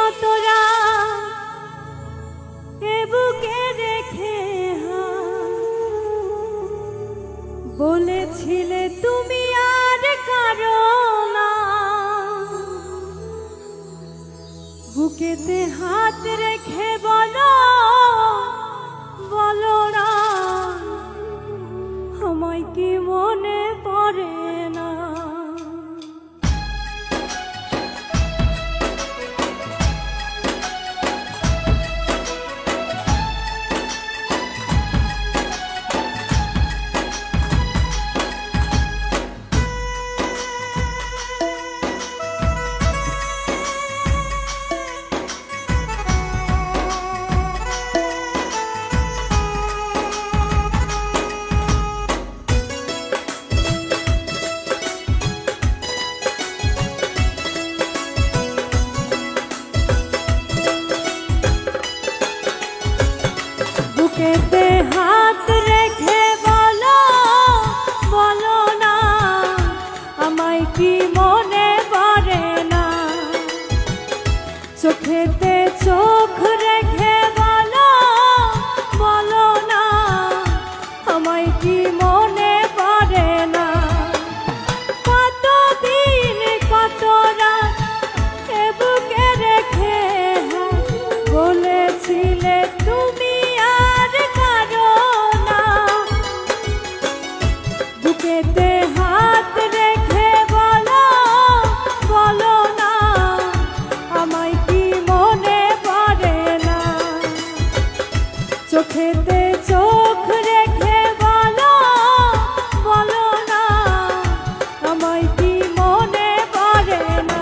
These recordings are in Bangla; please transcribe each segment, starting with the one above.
কতরা এ বুকে রেখে বলেছিলে তুমি আর কারো না, বুকেতে হাত রেখে বলো বলো না আমায় কি মনে পড়ে না। বুকেতে হাত রেখে বলো বলো না আমায় কি মনে পড়ে না, চোখেতে চোখ রেখে বলো বলো না আমায় কি মনে পড়ে না। কতদিন কত রাত এ বুকে রেখে বলেছিলে তুমি বুকেতে হাত রেখে বলো বলো না আমায় কি মনে পড়ে না, চোখেতে চোখ রেখে বলো বলো না আমায় কি মনে পড়ে না।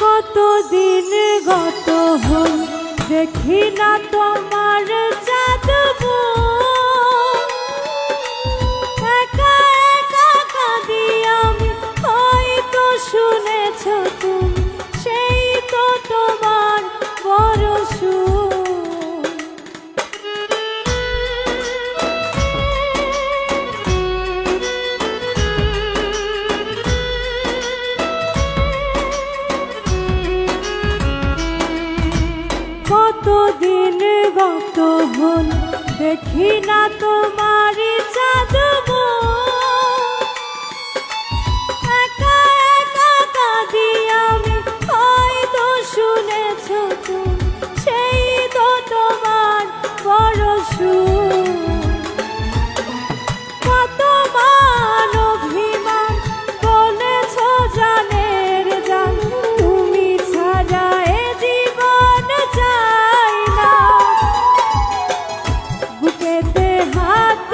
কতদিন গত হল দেখি না তোমার চাঁদবো, একা একা কাঁদি আমি হয়তো শুনেছ তুমি সেই তো তোমার বড় সুর। কতদিন গত হল দেখি না তোমারই চাঁদবো, একা একা কাঁদি আমি হয়তো শুনেছ তুমি সেই তো তোমার বড় সুর। কতবার অভিমান বলেছ জানের জান তুমি ছাড়া এ জীবন চাই না, বুকেতে হাত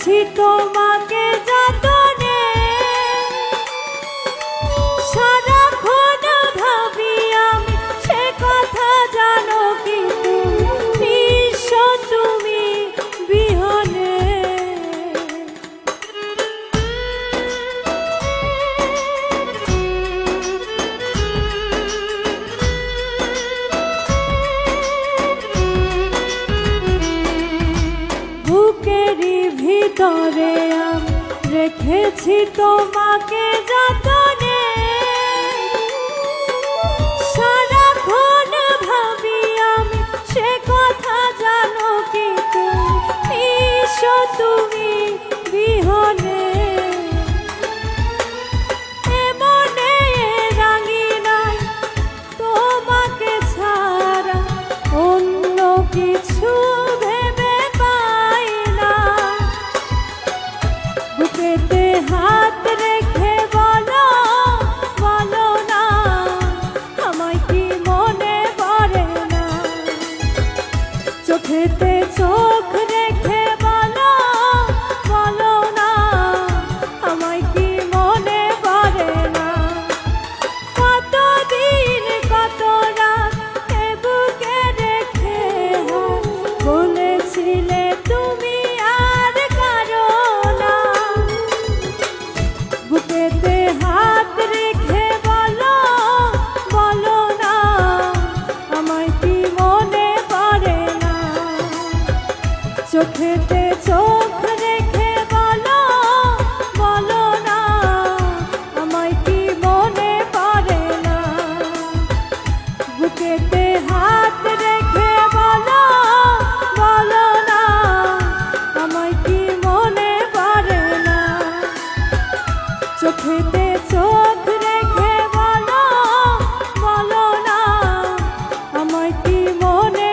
রেখেছি তোমাকে যতনে সারাক্ষণ ভাবি আমি সে কথা জানো কি তুমি নিঃস্ব তুমি বিহনে বুকেরই ভিতরে আমি রেখেছি তোমাকে যতনে সারাক্ষণ ভাবি আমি সে কথা জানো কি তুমি নিঃস্ব তুমি বিহনে এমনে রাঙিনাই তোমাকে ছাড়া অন্য কিছু ভেবে পাই না বুকেতে হাত রেখে বলো বলো না আমায় কি মনে পড়ে না চোখেতে চোখ রেখে বলো বলো না আমায় কি মনে পড়ে না কতদিন কত রাত এ বুকে রেখে বলেছিলে তুমি আর কারো না বুকেতে হাত রেখে বলো বলো না আমায় কি মনে পড়ে না চোখেতে চোখ রেখে বলো বলো না আমায় কি মনে পড়ে না বুকেতে হাত রেখে বলো বলো না আমায় কি মনে পড়ে না চোখেতে চোখ রেখে বলো বলো না আমায় কি মনে